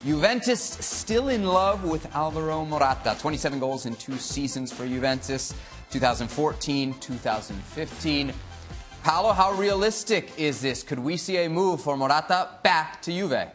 Juventus still in love with Alvaro Morata. 27 goals in 2 seasons for Juventus, 2014, 2015. Paolo, how realistic is this? Could we see a move for Morata back to Juve?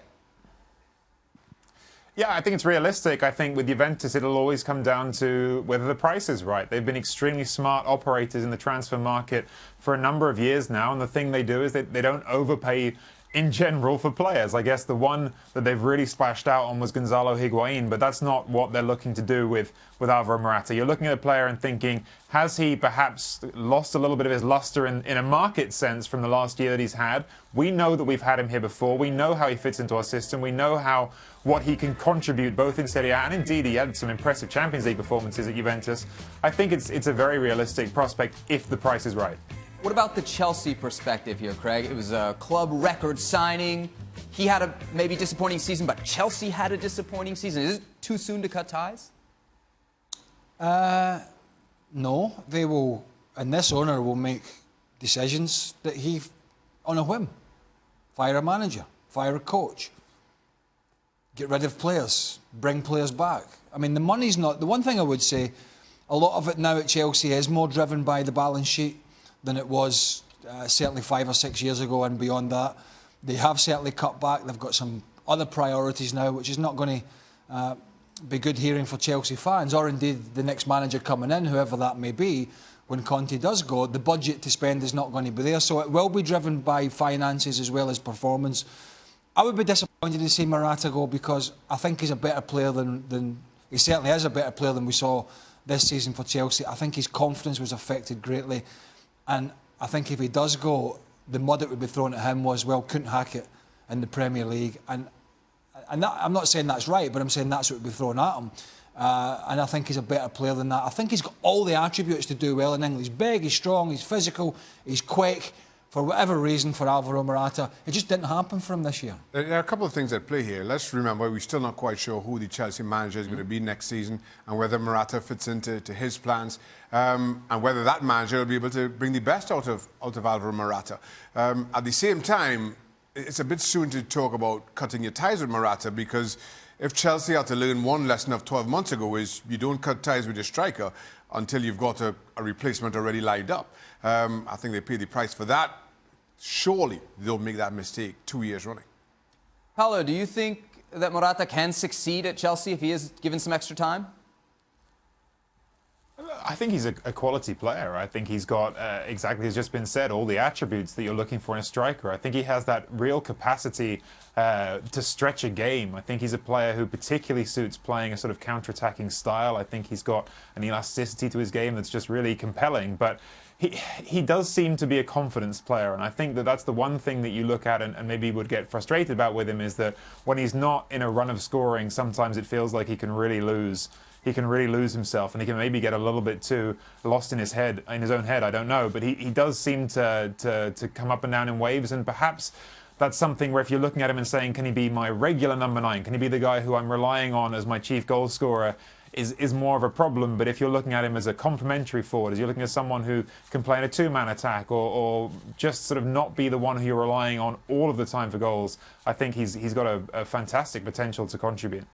Yeah, I think it's realistic. I think with Juventus, it'll always come down to whether the price is right. They've been extremely smart operators in the transfer market for a number of years now, and the thing they do is they don't overpay in general for players. I guess the one that they've really splashed out on was Gonzalo Higuain, but that's not what they're looking to do with Alvaro Morata. You're looking at a player and thinking, has he perhaps lost a little bit of his luster in a market sense from the last year that he's had? We know that we've had him here before. We know how he fits into our system. We know what he can contribute both in Serie A, and indeed he had some impressive Champions League performances at Juventus. I think it's a very realistic prospect if the price is right. What about the Chelsea perspective here, Craig? It was a club record signing. He had a maybe disappointing season, but Chelsea had a disappointing season. Is it too soon to cut ties? No. They will, and this owner will make decisions that on a whim. Fire a manager, fire a coach, get rid of players, bring players back. I mean, the money's not... The one thing I would say, a lot of it now at Chelsea is more driven by the balance sheet than it was certainly 5 or 6 years ago and beyond that. They have certainly cut back. They've got some other priorities now, which is not going to be good hearing for Chelsea fans, or indeed the next manager coming in, whoever that may be. When Conte does go, the budget to spend is not going to be there. So it will be driven by finances as well as performance. I would be disappointed to see Morata go because I think he's a better player than he certainly is a better player than we saw this season for Chelsea. I think his confidence was affected greatly. And I think if he does go, the mud that would be thrown at him was, well, couldn't hack it in the Premier League. And that, I'm not saying that's right, but I'm saying that's what would be thrown at him. And I think he's a better player than that. I think he's got all the attributes to do well in England. He's big, he's strong, he's physical, he's quick. For whatever reason, for Alvaro Morata, it just didn't happen for him this year. There are a couple of things at play here. Let's remember, we're still not quite sure who the Chelsea manager is going to be next season and whether Morata fits into his plans and whether that manager will be able to bring the best out of Alvaro Morata. At the same time, it's a bit soon to talk about cutting your ties with Morata because if Chelsea had to learn one lesson of 12 months ago is you don't cut ties with your striker until you've got a replacement already lined up. I think they pay the price for that. Surely they'll make that mistake 2 years running. Paolo, do you think that Morata can succeed at Chelsea if he is given some extra time? I think he's a quality player. I think he's got, exactly as just been said, all the attributes that you're looking for in a striker. I think he has that real capacity to stretch a game. I think he's a player who particularly suits playing a sort of counter-attacking style. I think he's got an elasticity to his game that's just really compelling. But he does seem to be a confidence player, and I think that that's the one thing that you look at and maybe would get frustrated about with him is that when he's not in a run of scoring, sometimes it feels like he can really lose. He can really lose himself, and he can maybe get a little bit too lost in his head, in his own head. I don't know, but he does seem to come up and down in waves, and perhaps that's something where if you're looking at him and saying, can he be my regular number 9? Can he be the guy who I'm relying on as my chief goal scorer? Is more of a problem. But if you're looking at him as a complementary forward, as you're looking at someone who can play in a 2-man attack or just sort of not be the one who you're relying on all of the time for goals, I think he's got a fantastic potential to contribute.